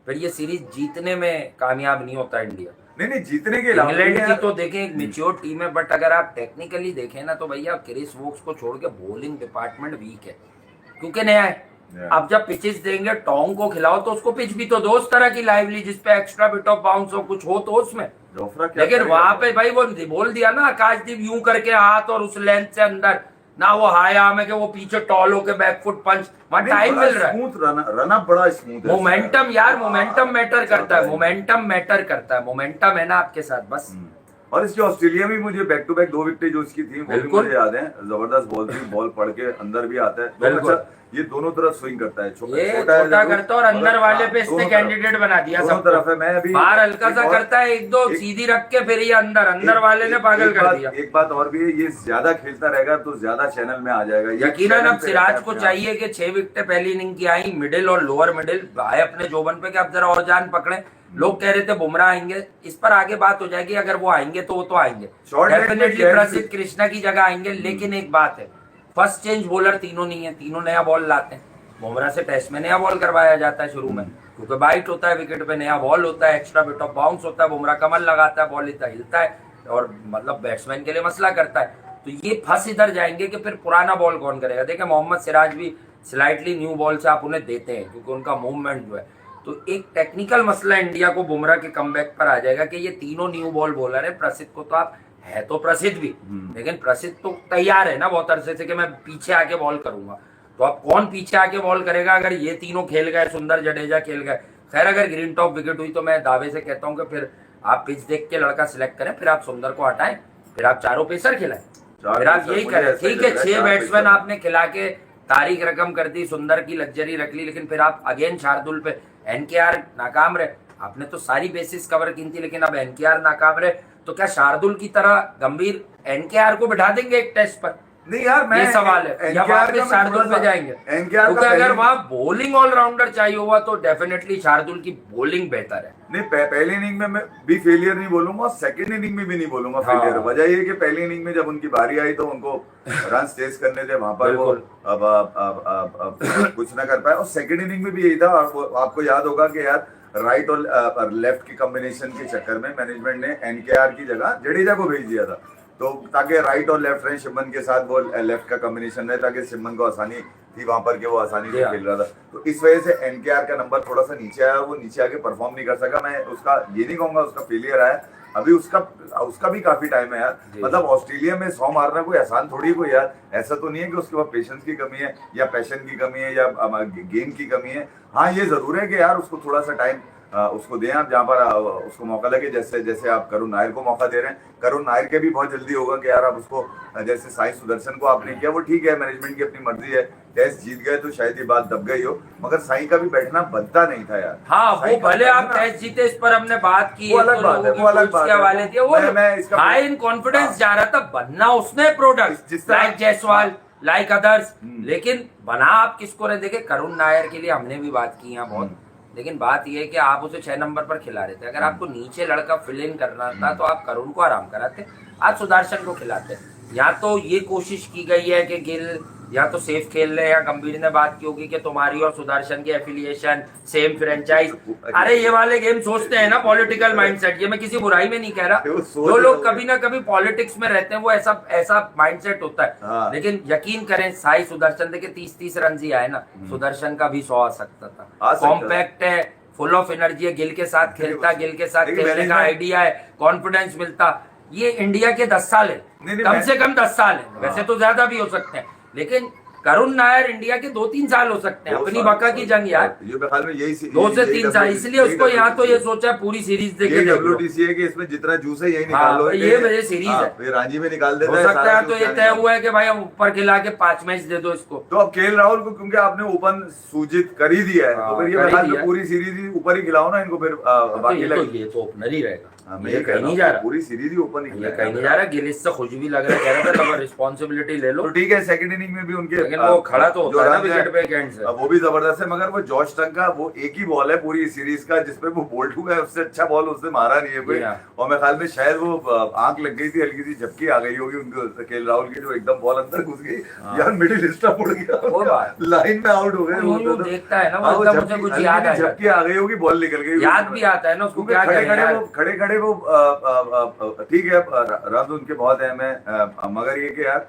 फिर ये सीरीज जीतने में कामयाब नहीं होता इंडिया। नहीं जीतने के अलावा इंग्लैंड की यार, तो देखें एक मेच्योर टीम है, बट अगर आप टेक्निकली देखें ना तो भैया क्रिस वोक्स को छोड़ के बॉलिंग डिपार्टमेंट वीक है, क्योंकि नया है। अब जब पिचेस देंगे टोंग को खिलाओ तो उसको पिच भी तो दो उस तरह की लाइवली जिसपे एक्स्ट्रा बिट ऑफ बाउंस हो, कुछ हो तो उसमें। जोफ्रा क्या लेकिन करेगा? वहां पे भाई वो बोल दिया ना आकाशदीप यूं करके हाथ और उस लेंथ से अंदर ना, वो हाई आर्म है कि वो पीछे टॉल होके बैकफुट पंच, वहां टाइम मिल रहा है। स्मूथ रन अप बड़ा स्मूथ है। मोमेंटम यार, मोमेंटम मैटर करता है, मोमेंटम मैटर करता है, मोमेंटम है ना आपके साथ बस। और इसकी ऑस्ट्रेलिया में मुझे बैक टू बैक 2 विकेट जो उसकी थी वो भी बिल्कुल। मुझे याद है, जबरदस्त बॉल थी, बॉल पड़ के अंदर भी आता है, तो बिल्कुल। अच्छा ये दोनों तरफ स्विंग करता है, ये छोटा है छोटा जरूर, करता है और अंदर वाले पे इसने दोनों तरफ। कैंडिडेट बना दिया दोनों सबको। तरफ है। मैं अभी बाहर हल्का एक सा और- करता है, एक दो एक- सीधी रख के फिर ये अंदर वाले ने पागल कर दिया। एक बात और भी है, ये ज्यादा खेलता रहेगा तो ज्यादा चैनल में आ जाएगा। ये यकीनन चैनल अब पे सिराज रहता को है चाहिए कि 6 विकेटें पहली इनिंग की आई, मिडिल और लोअर मिडिल आए अपने जोबन पे कि अब जरा और जान पकड़े। लोग कह रहे थे बुमराह आएंगे, इस पर आगे बात हो जाएगी, अगर वो आएंगे तो वो तो आएंगे Short leg में डेफिनेटली, chance प्रसिद्ध भी- कृष्णा की जगह आएंगे। लेकिन एक बात है, फर्स्ट चेंज बॉलर तीनों नहीं है, तीनों नया बॉल लाते हैं। बुमराह से टेस्ट में नया बॉल करवाया जाता है शुरू में, क्योंकि बाइट होता है विकेट पे, नया बॉल होता है, एक्स्ट्रा बिट ऑफ बाउंस होता है, बुमराह कमर लगाता है, बॉल इतना हिलता है और मतलब बैट्समैन के लिए मसला करता है। तो ये फंस इधर जाएंगे कि फिर पुराना बॉल कौन करेगा। देखिए मोहम्मद सिराज भी स्लाइटली न्यू बॉल से आप उन्हें देते हैं क्योंकि उनका मूवमेंट जो है, तो एक टेक्निकल मसला इंडिया को बुमराह के कमबैक पर आ जाएगा कि ये तीनों न्यू बॉल बॉलर है। प्रसिद्ध को तो आप है तो प्रसिद्ध भी, लेकिन प्रसिद्ध तो तैयार है ना बहुत अरसे से कि मैं पीछे आके बॉल करूंगा, तो अब कौन पीछे आके बॉल करेगा अगर ये तीनों खेल गए, सुंदर जडेजा खेल गए। खैर अगर ग्रीन टॉप विकेट हुई तो मैं दावे से कहता हूं कि फिर आप पिच देख के लड़का सिलेक्ट करें, फिर आप सुंदर को हटाएं, फिर आप चारों पेसर खिलाएं, फिर आप यही करें। ठीक है 6 बैट्समैन आपने खिला के तारीख रकम कर दी, सुंदर की लग्जरी रख ली, लेकिन फिर आप अगेन शार्दुल पे, एनकेआर नाकाम रहे। आपने तो सारी बेसिस कवर की थी, लेकिन अब एनकेआर नाकाम रहे, तो क्या शार्दुल की तरह गंभीर एनकेआर को बिठा देंगे एक टेस्ट पर? नहीं यार, मैं ये सवाल है, या वापस शार्दुल पे जाएंगे? क्योंकि अगर वहां बॉलिंग ऑलराउंडर चाहिए हुआ तो डेफिनेटली शार्दुल की बॉलिंग बेहतर है। नहीं पहली इनिंग में मैं भी फेलियर नहीं बोलूंगा, सेकंड इनिंग में भी नहीं बोलूंगा हाँ। फेलियर। वजह ये कि पहली इनिंग में जब उनकी बारी आई तो उनको रन चेस करने थे, वहां पर वो अब कुछ ना कर पाए। और सेकंड इनिंग में भी यही था, आपको याद होगा कि यार राइट और लेफ्ट की कॉम्बिनेशन के चक्कर में मैनेजमेंट ने एनकेआर की जगह जडेजा को भेज दिया था, तो ताकि राइट और लेफ्ट रहे शिमन के साथ, वो लेफ्ट का कॉम्बिनेशन रहे ताकि शिमन को आसानी थी वहां पर कि वो आसानी से खेल रहा था। तो इस वजह से एनकेआर का नंबर थोड़ा सा नीचे आया, वो नीचे आके परफॉर्म नहीं कर सका। मैं उसका ये नहीं कहूंगा उसका फेलियर आया, अभी उसका भी काफी टाइम है यार। मतलब ऑस्ट्रेलिया में 100 मारना कोई आसान थोड़ी कोई यार, ऐसा तो नहीं है कि उसके पास पेशेंस की कमी है या पैशन की कमी है या गेम की कमी है। हाँ ये जरूर है कि यार उसको थोड़ा सा टाइम उसको दें आप, जहाँ पर उसको मौका लगे, जैसे आप करुण नायर को मौका दे रहे हैं। करुण नायर के भी बहुत जल्दी होगा कि यार आप उसको, जैसे साई सुदर्शन को आपने किया, वो ठीक है, मैनेजमेंट की अपनी मर्जी है, टेस्ट जीत गए तो शायद ये बात दब गई हो, मगर साई का भी बैठना बनता नहीं था यार। हाँ वो भले आप टेस्ट जीते, इस पर हमने बात की, वो अलग बात है, वो अलग बात है। हवाले दिए, वो मैं इसका हाई इन कॉन्फिडेंस जा रहा था, बनना उसने प्रोडक्ट जिस तरह- लाइक जायसवाल, लाइक अदर्स, लेकिन बना आप किसको रहे? देखे करुण नायर के लिए हमने भी बात की यहाँ बहुत, लेकिन बात यह है कि आप उसे 6 नंबर पर खिला रहे थे। अगर आपको नीचे लड़का फिल इन करना था तो आप करुण को आराम कराते, आप सुदर्शन को खिलाते। या तो ये कोशिश की गई है कि गिल या तो सेफ खेल रहे हैं, या गंभीर ने बात की होगी कि तुम्हारी और सुदर्शन की एफिलिएशन सेम फ्रेंचाइज। अरे ये वाले गेम सोचते हैं ना पॉलिटिकल माइंडसेट, ये मैं किसी बुराई में नहीं कह रहा, जो लोग कभी ना कभी पॉलिटिक्स में रहते हैं वो ऐसा माइंडसेट होता है। लेकिन यकीन करें साई सुदर्शन देखे 30 रन ही आए ना, सुदर्शन का भी 100 आ सकता था। कॉम्पैक्ट है, फुल ऑफ एनर्जी है, गिल के साथ खेलता, गिल के साथ खेलने का आइडिया है, कॉन्फिडेंस मिलता। ये इंडिया के 10 साल है, कम से कम 10 साल है, वैसे तो ज्यादा भी हो सकते हैं, लेकिन करुण नायर इंडिया के 2-3 साल हो सकते हैं। अपनी बका की जंग यार, ये ख्याल में यही 2 से 3 साल, इसलिए उसको यहाँ तो ये सोचा पूरी सीरीज देखे WTC है कि इसमें जितना जूस है यही निकाल लो। ये मेरी सीरीज है, रांची में निकाल देते हो सकता है तो ये तय हुआ है कि भाई हम ऊपर खिला के 5 मैच दे दो इसको। तो अब KL राहुल को क्योंकि आपने ओपन सूचित कर ही दिया है, तो फिर ये ख्याल में पूरी सीरीज ही ऊपर ही खिलाओ ना इनको, फिर बाकी ये तो ओपनर ही रहेगा, मैं ये कहीं नहीं जा रहा, पूरी सीरीज ही ओपन ही कहीं नहीं जा रहा। गिल इससे खुश भी लग रहा है, कह रहा था रिस्पॉन्सिबिलिटी ले लो। तो ठीक है, सेकंड इनिंग में भी उनके लेकिन वो खड़ा तो जो होता है ना रन है, विकेट पे एक एंड से। वो भी जबरदस्त है, मगर वो जॉश टंग का वो एक ही बॉल है पूरी सीरीज का जिसपे वो बोल्ड हुआ है, उससे अच्छा बॉल उसने मारा नहीं है कोई। जी हाँ। और मैं ख्याल में शायद वो आंख लग गई थी, हल्की सी झपकी आ गई होगी उनको केएल राहुल की, जो एकदम बॉल अंदर घुस गई यार, मिडिल स्टंप उड़ गया, लाइन में आउट हो गए। वो देखता है ना, वो एकदम मुझे कुछ याद आ झपकी आ गई होगी, बॉल निकल गई, याद भी आता है ना उसको, क्या खड़े करें यार। खड़े वो ठीक है, रन उनके बहुत अहम है, मगर ये कि यार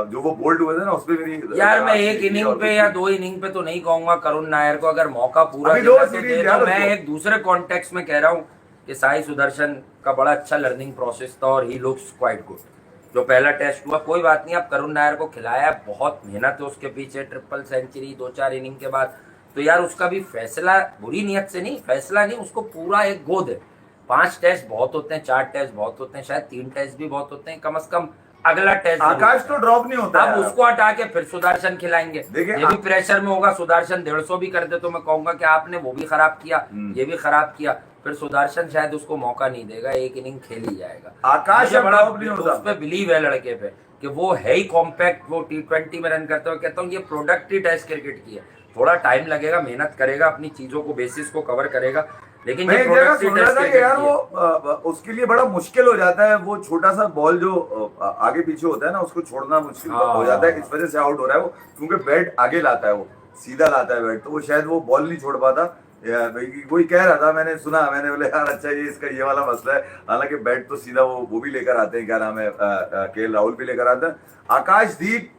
जो वो बोल्ड हुए थे ना उसपे भी यार मैं एक इनिंग पे या 2 इनिंग पे तो नहीं कहूंगा, करुण नायर को अगर मौका पूरा अभी देना दो तो सीरीज दे यार दो। मैं उसको। एक दूसरे कॉन्टेक्स्ट में कह रहा हूँ कि साई सुदर्शन का बड़ा अच्छा लर्निंग प्रोसेस था और ही लुक्स क्वाइट गुड। जो पहला टेस्ट हुआ कोई बात नहीं, अब करुण नायर को खिलाया, बहुत मेहनत है उसके पीछे, ट्रिपल सेंचुरी 2-4 इनिंग के बाद, तो यार उसका भी फैसला बुरी नियत से नहीं, फैसला नहीं, उसको पूरा एक गोद है। 5 टेस्ट बहुत होते हैं, 4 टेस्ट बहुत होते हैं, शायद 3 टेस्ट भी बहुत होते हैं, कम से कम अगला टेस्ट आकाश तो ड्रॉप नहीं होता अब यार। उसको हटा के फिर सुदर्शन खिलाएंगे। देखिए, ये भी प्रेशर में होगा, सुदर्शन 150 भी कर दे तो मैं कहूंगा कि आपने वो भी खराब किया, ये भी खराब किया, फिर सुदर्शन शायद उसको मौका नहीं देगा, एक इनिंग खेल ही जाएगा। आकाश मुझे बड़ा ड्रॉप नहीं होता। उस पे बिलीव है लड़के पे कि वो है ही कॉम्पैक्ट, वो T20 में रन करते हुए कहता हूँ ये प्रोडक्ट ही टेस्ट क्रिकेट की है। थोड़ा टाइम लगेगा, मेहनत करेगा, अपनी चीजों को बेसिस को कवर करेगा, लेकिन मैं ये एक जगह प्रोडक्ट ही सुन रहा टेस्ट था कि क्रिकेट यार की वो है। उसके लिए बड़ा मुश्किल हो जाता है, वो छोटा सा बॉल जो आगे पीछे होता है ना, उसको छोड़ना मुश्किल हो जाता है, इस वजह से आउट हो रहा है वो, क्योंकि बैट आगे लाता है, वो सीधा लाता है बैट, तो वो शायद वो बॉल नहीं छोड़ पाता। वही कह रहा था, मैंने सुना, मैंने बोले यार अच्छा ये इसका ये वाला मसला है, हालांकि बैट तो सीधा वो भी लेकर आते हैं, क्या नाम है, केएल राहुल भी लेकर आते हैं। आकाशदीप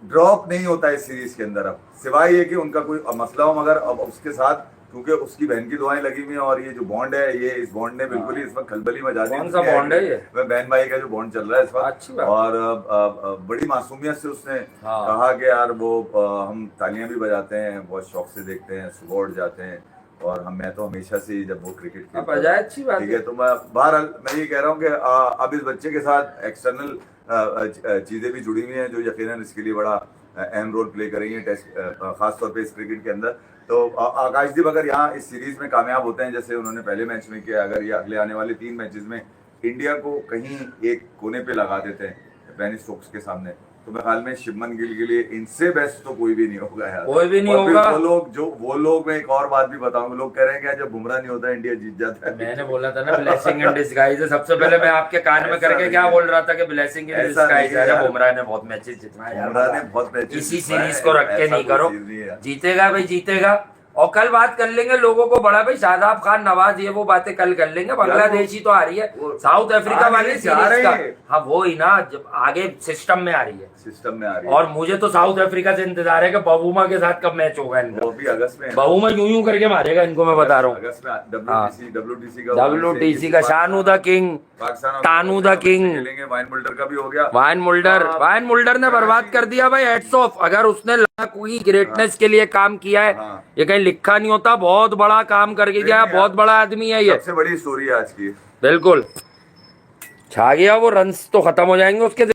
ड्रॉप नहीं होता है इस सीरीज के अंदर, अब सिवाय ये कि उनका कोई मसला हो, मगर अब उसके साथ क्योंकि उसकी बहन की दुआएं लगी हुई हैं, और ये जो बॉन्ड है, ये इस बॉन्ड ने बिल्कुल ही इस वक्त खलबली मचा दी। कौन सा बॉन्ड है ये? बहन भाई का जो बॉन्ड चल रहा है इस वक्त, अच्छी बात। और बड़ी मासूमियत से उसने कहा कि यार वो हम तालियां भी बजाते हैं, बहुत शौक से देखते हैं, सुबह उठ जाते हैं, और मैं तो हमेशा से जब वो क्रिकेट खेलता है, अच्छी बात ठीक है, तो मैं बहरहाल मैं ये कह रहा हूँ कि अब इस बच्चे के साथ एक्सटर्नल चीजें भी जुड़ी हुई हैं जो यकीनन इसके लिए बड़ा अहम रोल प्ले करेंगे टेस्ट, खासतौर पे इस क्रिकेट के अंदर। तो आकाशदीप अगर यहाँ इस सीरीज में कामयाब होते हैं, जैसे उन्होंने पहले मैच में किया, अगर ये अगले आने वाले 3 मैचेस में इंडिया को कहीं एक कोने पे लगा देते हैं बेन स्टोक्स के सामने, तो मैं ख्याल में शुभमन गिल के लिए इनसे बेस्ट तो कोई भी नहीं होगा यार, कोई भी नहीं और फिर होगा। वो लोग मैं एक और बात भी बताऊंगा, लोग कह रहे हैं कि जब बुमराह नहीं होता इंडिया जीत जाता है। मैंने बोला था ना ब्लेसिंग इन डिस्गाइज है, सबसे पहले मैं आपके कान में करके क्या बोल रहा था कि ब्लेसिंग इन डिस्गाइज है। बुमराह ने बहुत मैचेस जितवाए यार, बुमराह ने बहुत मैचेस इसी जितवाए, सीरीज को रख के ऐसा नहीं कोई करो, चीज नहीं है। जीतेगा भाई जीतेगा। और कल बात कर लेंगे लोगों को बड़ा भाई, शादाब खान नवाज ये वो बातें कल कर लेंगे। बांग्लादेश ही तो आ रही है, साउथ अफ्रीका वाली सीरीज का, हाँ वो ही ना, जब आगे सिस्टम में आ रही है, सिस्टम में आ रही है। और मुझे तो साउथ अफ्रीका से इंतजार है कि बबूमा के साथ कब मैच होगा इनका। वो भी अगस्त में, बबूमा यूं करके मारेगा इनको, मैं बता रहा हूँ। अगस्त में WTC का शानू द किंग, तानू द किंग, खेलेंगे। वाइन मुल्डर का भी हो गया, वाइन मुल्डर ने बर्बाद कर दिया भाई, हेड्स ऑफ। अगर उसने कोई ग्रेटनेस के लिए काम किया है, ये कहीं लिखा नहीं होता, बहुत बड़ा काम करके गया, बहुत बड़ा आदमी है ये, सबसे बड़ी स्टोरी है आज की। बिल्कुल छा गया वो, रन्स तो खत्म हो जाएंगे उसके।